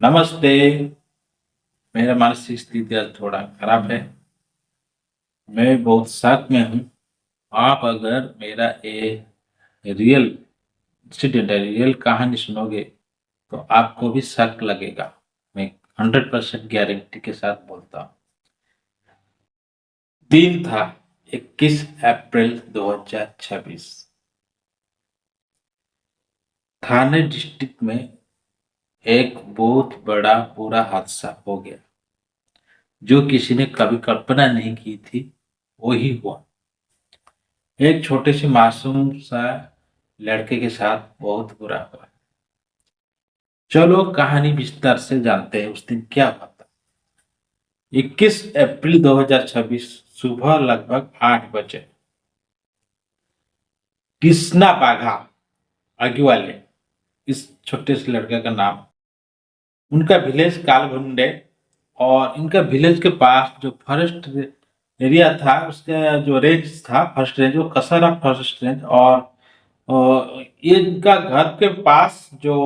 नमस्ते। मेरा मानसिक स्थिति आज थोड़ा खराब है। मैं बहुत शक में हूँ। आप अगर मेरा ये रियल इंसिडेंट है, रियल कहानी सुनोगे तो आपको भी शक लगेगा। मैं 100% गारंटी के साथ बोलता हूँ। दिन था 21 अप्रैल 2026। थाने डिस्ट्रिक्ट में एक बहुत बड़ा बुरा हादसा हो गया, जो किसी ने कभी कल्पना नहीं की थी, वही हुआ। एक छोटे से मासूम सा लड़के के साथ बहुत बुरा हुआ। चलो कहानी विस्तार से जानते हैं उस दिन क्या हुआ था। 21 अप्रैल 2026 सुबह लगभग 8 बजे कृष्णा बाघा अग्रवाल, इस छोटे से लड़के का नाम, उनका विलेज कालगुंडे, और इनका विलेज के पास जो फॉरेस्ट एरिया था, उसका जो रेंज था, फर्स्ट रेंज, वो कसरा फर्स्ट रेंज। और ये इनका घर के पास जो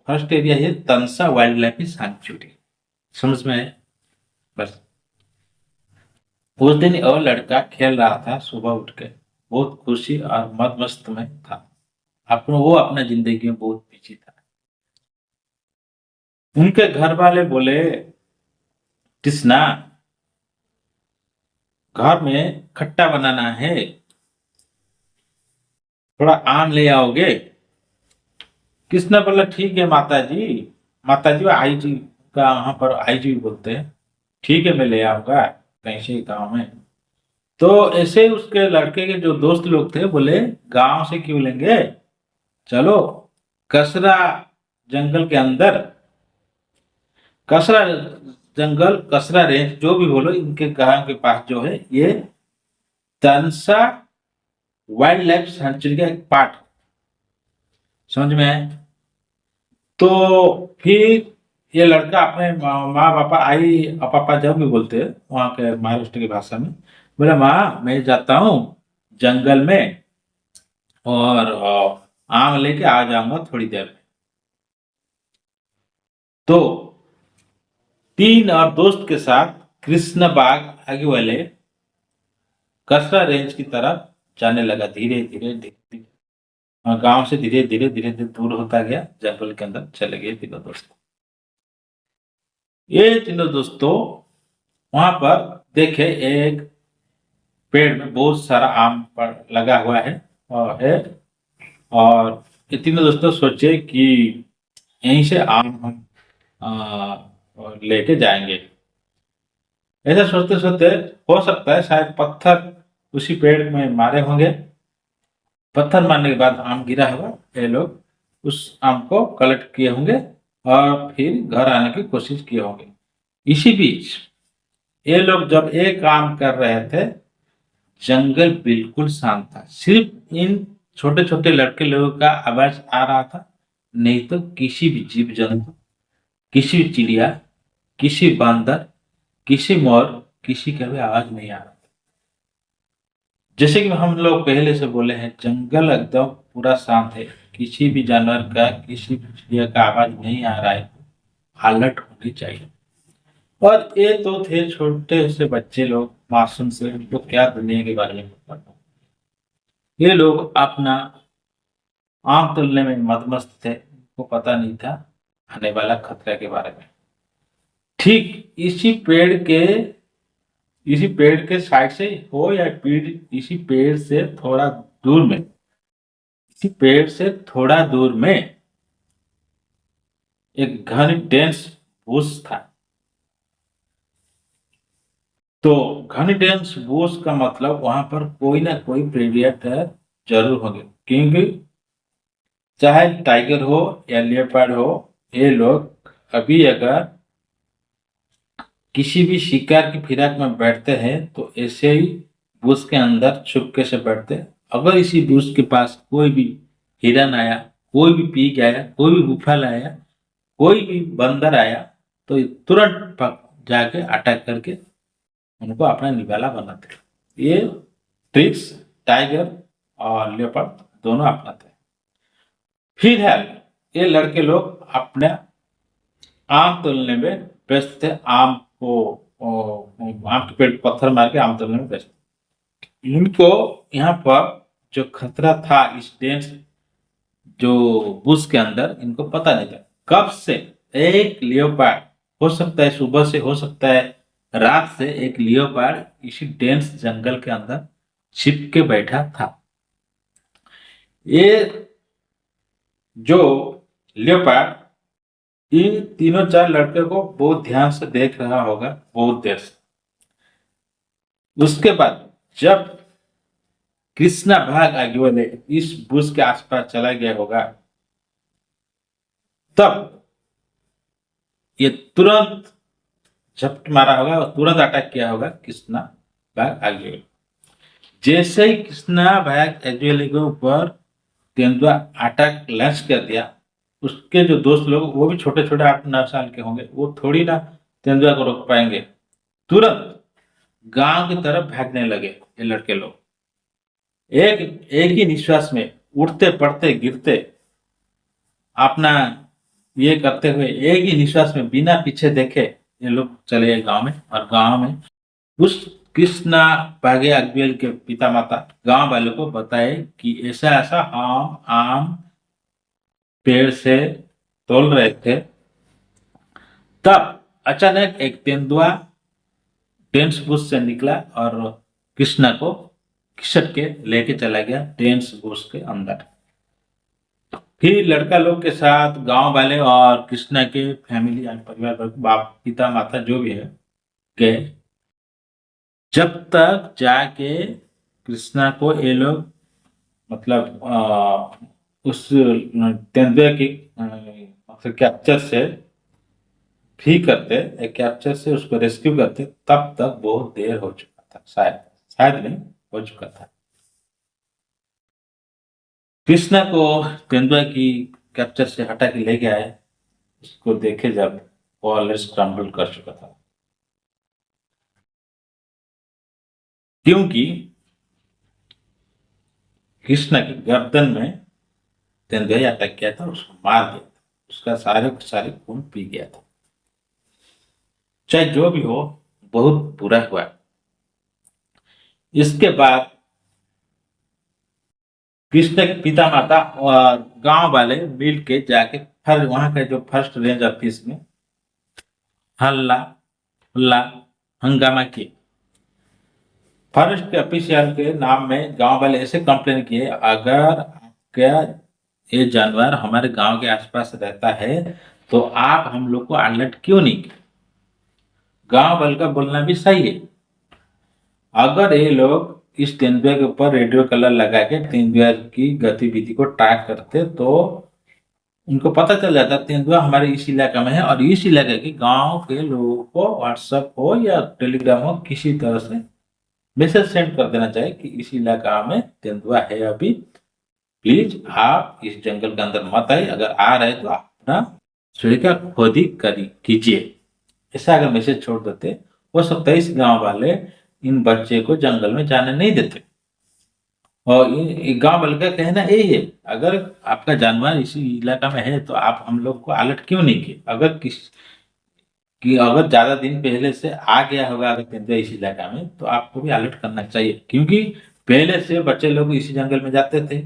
फर्स्ट एरिया है, तनसा वाइल्ड लाइफ सैंक्चुरी। समझ में आए? बस उस दिन और लड़का खेल रहा था, सुबह उठ के बहुत खुशी और मद मस्त में था। वो अपना जिंदगी में बहुत बिजी था। उनके घर वाले बोले, कृष्णा, घर में खट्टा बनाना है, थोड़ा आम ले आओगे? कृष्णा बोला, ठीक है माता जी। माता जी आई जी का वहां पर आई जी बोलते हैं। ठीक है, मैं ले आऊंगा कहीं से गाँव में। तो ऐसे उसके लड़के के जो दोस्त लोग थे बोले, गांव से क्यों लेंगे, चलो कसरा जंगल के अंदर, कसरा जंगल, कसरा रेंज, जो भी बोलो, इनके गांव के पास जो है ये तनसा वाइल्ड लाइफ सेंचुरी का एक पार्ट। समझ में आए? तो फिर ये लड़का अपने माँ पापा, आई और पापा जब भी बोलते हैं वहाँ के महाराष्ट्र की भाषा में, बोले, माँ मैं जाता हूँ जंगल में, और आम लेके आ जाऊंगा थोड़ी देर में। तो तीन और दोस्त के साथ कृष्ण बाग आगे वाले कसरा रेंज की तरफ जाने लगा, धीरे धीरे धीरे। और गांव से धीरे धीरे धीरे धीरे दूर होता गया, जंगल के अंदर चले गए तीनों दोस्त। ये तीनों दोस्तों वहां पर देखे एक पेड़ में बहुत सारा आम पर लगा हुआ है, और ये तीनों दोस्तों सोचे कि यहीं से आम हम और लेके जाएंगे। ऐसा सोचते सोचते हो सकता है शायद पत्थर उसी पेड़ में मारे होंगे। पत्थर मारने के बाद आम गिरा होगा, ये लोग उस आम को कलेक्ट किए होंगे और फिर घर आने की कोशिश किए होंगे। इसी बीच ये लोग जब एक काम कर रहे थे, जंगल बिल्कुल शांत था। सिर्फ इन छोटे छोटे लड़के लोगों का आवाज आ रहा था, नहीं तो किसी भी जीव जंतु, किसी भी चिड़िया, किसी बंदर, किसी मोर, किसी का भी आवाज नहीं आ रहा। जैसे कि हम लोग पहले से बोले हैं, जंगल एकदम पूरा शांत है, किसी भी जानवर का, किसी भी चिड़िया का आवाज नहीं आ रहा है। अलर्ट होनी चाहिए। और ये तो थे छोटे से बच्चे लोग, मासूम से, उनको क्या दुनिया के बारे में पता। ये लोग अपना आम तोड़ने में मदमस्त थे, उनको पता नहीं था आने वाला खतरे के बारे में। ठीक इसी पेड़ के साइड से हो, या पेड़ इसी पेड़ से थोड़ा दूर में, इसी पेड़ से थोड़ा दूर में एक घनी डेंस बुश था। तो घनी डेंस बुश का मतलब वहां पर कोई ना कोई प्रेडिएटर जरूर होंगे, क्योंकि चाहे टाइगर हो या लेपर्ड हो, ये लोग अभी अगर किसी भी शिकार की फिराक में बैठते हैं तो ऐसे ही बुश के अंदर चुपके से बैठते हैं। अगर इसी बुश के पास कोई भी हिरन आया, कोई भी पीक आया, कोई भी गुफाल आया, कोई भी बंदर आया, तो ये तुरंत जाके अटैक करके उनको अपना निवाला बनाते हैं। ये ट्रिक्स टाइगर और लेपर्ड दोनों अपनाते हैं। फिर है, ये लड़के लोग अपना आम तोड़ने में व्यस्त थे। आम को आम के पेड़ पर पत्थर मार के आम तोड़ने में व्यस्त थे। इनको यहाँ पर जो खतरा था इस डेंस जो बुश के अंदर, इनको पता नहीं था कब से एक लियोपार्ड, हो सकता है सुबह से, हो सकता है रात से, एक लियोपार्ड इसी डेंस जंगल के अंदर छिप के बैठा था। ये जो लियोपार्ड इन तीनों चार लड़के को बहुत ध्यान से देख रहा होगा, बहुत देर से। उसके बाद जब कृष्णा भाग आगे वाले इस बुश के आसपास चला गया होगा, तब ये तुरंत झपट मारा होगा और तुरंत अटैक किया होगा कृष्णा भाग आगे वाले। जैसे ही कृष्णा भाग आगे वाले के ऊपर तेंदुआ अटैक लॉन्च कर दिया, उसके जो दोस्त लोग, वो भी छोटे छोटे 8-9 साल के होंगे, वो थोड़ी ना तेंदुआ को रोक पाएंगे। तुरंत गांव की तरफ भागने लगे ये लड़के लोग। एक एक ही निश्वास में उठते पड़ते गिरते अपना ये करते हुए, एक ही निश्वास में बिना पीछे देखे ये लोग चले गए गांव में। और गांव में उस कृष्णा भागे अग्बेल के पिता माता गांव वालों को बताए कि ऐसा ऐसा हम आम पेड़ से तोल रहे थे, तब अचानक एक तेंदुआ डेंस बुश से निकला और कृष्णा को खिसक के लेके चला गया डेंस बुश के अंदर। फिर लड़का लोग के साथ गांव वाले और कृष्णा के फैमिली यानी परिवार वर्ग, बाप पिता माता जो भी है, गए। जब तक जाके कृष्णा को ये लोग मतलब उस तेंदुए की मतलब कैप्चर से फ्री करते, कैप्चर से उसको रेस्क्यू करते, तब तक बहुत देर हो चुका था, शायद शायद नहीं, हो चुका था। कृष्णा को तेंदुआ की कैप्चर से हटा के लेके आए, उसको देखे जब वो ऑलरेडी स्क्रम्बल कर चुका था, क्योंकि कृष्णा की गर्दन में तेंदुआ अटक गया था, उसको मार दिया था, उसका सारे सारे खून पी गया था। चाहे जो भी हो, बहुत बुरा हुआ। इसके बाद कृष्ण के पिता माता और गांव वाले मिल के जाके हर वहां के जो फर्स्ट रेंज ऑफिस में हल्ला हल्ला हंगामा किए। फॉरेस्ट के ऑफिशियल के नाम में गांव वाले ऐसे कंप्लेन किए, अगर आपका ये जानवर हमारे गांव के आसपास रहता है तो आप हम लोग को अलर्ट क्यों नहीं किए। गांव वाले का बोलना भी सही है। अगर ये लोग इस तेंदुए के ऊपर रेडियो कलर लगा के तेंदुआ की गतिविधि को ट्रैक करते तो उनको पता चल जाता तेंदुआ हमारे इस इलाका में है, और इस इलाके के गांव के लोगों को व्हाट्सएप हो या टेलीग्राम हो किसी तरह से मैसेज सेंड कर देना चाहिए कि इस इलाका में तेंदुआ है अभी, प्लीज आप इस जंगल के अंदर मत आइए, अगर आ रहे तो अपना सुरक्षा खुद ही कीजिए। ऐसा अगर मैसेज छोड़ देते, हो सकता है इस गांव वाले इन बच्चे को जंगल में जाने नहीं देते। और गांव वाले का कहना यही है, अगर आपका जानवर इसी इलाका में है तो आप हम लोग को अलर्ट क्यों नहीं किए। अगर अगर ज्यादा दिन पहले से आ गया होगा अगर तेंदुआ इस इलाका में, तो आपको भी अलर्ट करना चाहिए, क्योंकि पहले से बच्चे लोग इसी जंगल में जाते थे,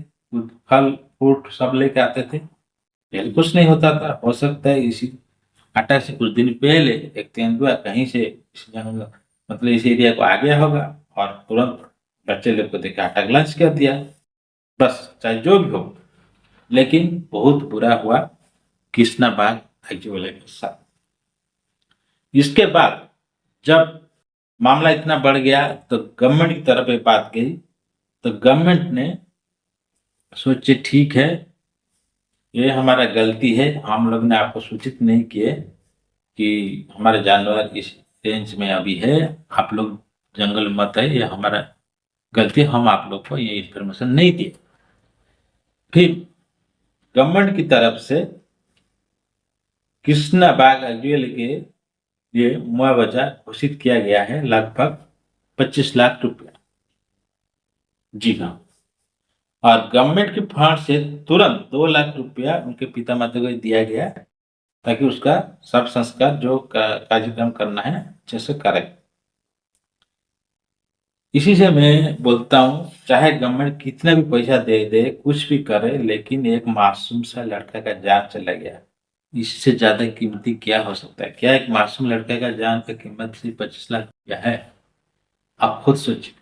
फल फ्रूट सब लेके आते थे, पहले कुछ नहीं होता था। हो सकता है इसी अटैक से कुछ दिन पहले एक तेंदुआ कहीं से इस जंगल मतलब इस एरिया को आ गया होगा और तुरंत बच्चे लोग को देखा अटैक लॉन्च कर दिया। बस चाहे जो भी हो, लेकिन बहुत बुरा हुआ कृष्णा बाघ एक्चुअली के साथ। इसके बाद जब मामला इतना बढ़ गया तो गवर्नमेंट की तरफ एक बात गई, तो गवर्नमेंट ने सोचे ठीक है, ये हमारा गलती है, हम लोग ने आपको सूचित नहीं किए कि हमारे जानवर इस रेंज में अभी है, आप लोग जंगल मत है, ये हमारा गलती, हम आप लोग को ये इन्फॉर्मेशन नहीं दिए। फिर गवर्नमेंट की तरफ से कृष्णा बाघ अग्रवाल के लिए मुआवजा घोषित किया गया है, लगभग 25 लाख रुपया। जी हाँ। और गवर्नमेंट के फंड से तुरंत 2 लाख रुपया उनके पिता माता को दिया गया, ताकि उसका सब संस्कार जो कार्यक्रम करना है अच्छे से करे। इसी से मैं बोलता हूँ, चाहे गवर्नमेंट कितना भी पैसा दे दे, कुछ भी करे, लेकिन एक मासूम सा लड़का का जान चला गया, इससे ज्यादा कीमती क्या हो सकता है? क्या एक मासूम लड़के का जान का कीमत सिर्फ 25 लाख रुपया है? आप खुद सोचिए।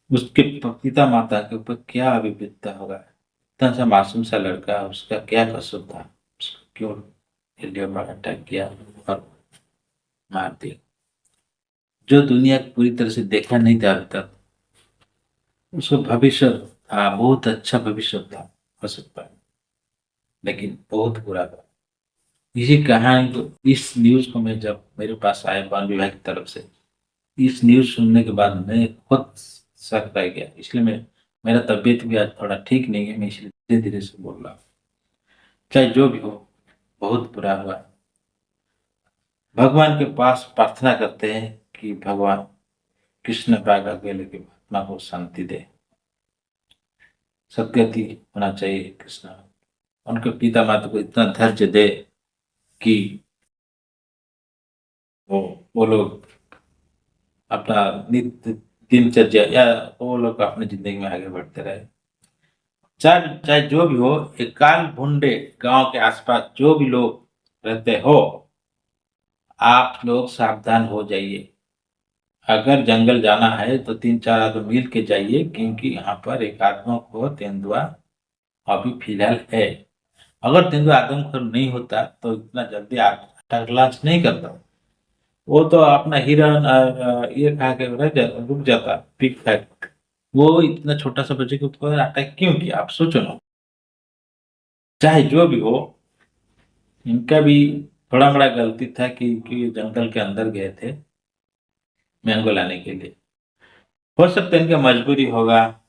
उसके पिता माता के ऊपर क्या अभी बीतता होगा? इतना सा मासूम सा लड़का, उसका क्या कसूर था? उसको क्यों एलियो पर अटैक किया और मार दिया? जो दुनिया को पूरी तरह से देखा नहीं था अभी तक, उसका भविष्य था, बहुत अच्छा भविष्य था, हो सकता है, लेकिन बहुत बुरा था। इसी कहानी को, इस न्यूज को मैं जब मेरे पास आया वन विभाग की तरफ से, इस न्यूज सुनने के बाद मैं खुद शक रह गया। इसलिए मैं, मेरा तबीयत भी आज थोड़ा ठीक नहीं है, मैं इसलिए धीरे धीरे से बोल रहा हूँ। चाहे जो भी हो, बहुत बुरा हुआ। भगवान के पास प्रार्थना करते हैं कि भगवान कृष्ण प्राग अकेले की आत्मा को शांति दे, सदगति होना चाहिए कृष्ण, उनके पिता माता को इतना धैर्य दे कि वो वो लोग अपना नित्य दिनचर्या, या वो लोग अपनी जिंदगी में आगे बढ़ते रहे। चाहे चाहे जो भी हो, एक काल भुंडे गांव के आसपास जो भी लोग रहते हो, आप लोग सावधान हो जाइए। अगर जंगल जाना है तो 3-4 आदमी मिल के जाइए, क्योंकि यहाँ पर एक आत्मा को तेंदुआ अभी फिलहाल है। अगर तेंदुआ आदमखोर नहीं होता तो इतना जल्दी अटैक लॉन्च नहीं करता। वो तो अपना हिरन ये खा के रुक जाता, पिक फैक्ट। वो इतना छोटा सा बच्चे के ऊपर अटैक क्यों किया, आप सोचो ना। चाहे जो भी हो, इनका भी थोड़ा बड़ा गलती था कि जंगल के अंदर गए थे मैंगो लाने के लिए। हो सकता है इनका मजबूरी होगा,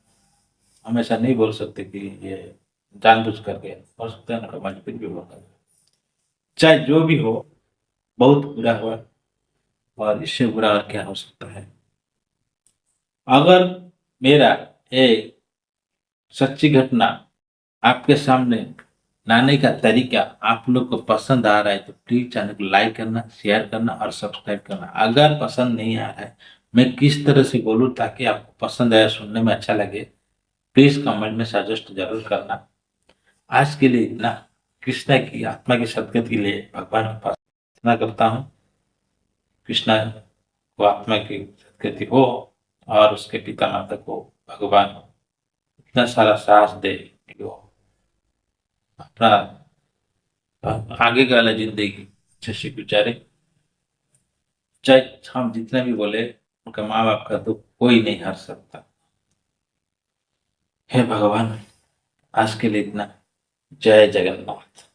हमेशा नहीं बोल सकते कि ये जानबूझ कर गए, हो सकता है इनका मजबूरी भी होगा। चाहे जो भी हो, बहुत बुरा हुआ, और इससे बुरा और क्या हो सकता है? अगर मेरा एक सच्ची घटना आपके सामने लाने का तरीका आप लोग को पसंद आ रहा है तो प्लीज चैनल को लाइक करना, शेयर करना और सब्सक्राइब करना। अगर पसंद नहीं आ रहा है, मैं किस तरह से बोलूं ताकि आपको पसंद आए, सुनने में अच्छा लगे, प्लीज कमेंट में सजेस्ट जरूर करना। आज के लिए इतना। कृष्णा की आत्मा की सदगति के लिए भगवान के पास प्रार्थना करता हूँ, कृष्णा को आत्मा की सदगति हो, और उसके पिता माता को भगवान इतना सारा साहस दे कि वो अपना आगे का वाला जिंदगी अच्छे से गुजारे। चाहे हम जितना भी बोले, उनका माँ बाप का दुख कोई नहीं हर सकता। हे भगवान, आज के लिए इतना। जय जगन्नाथ।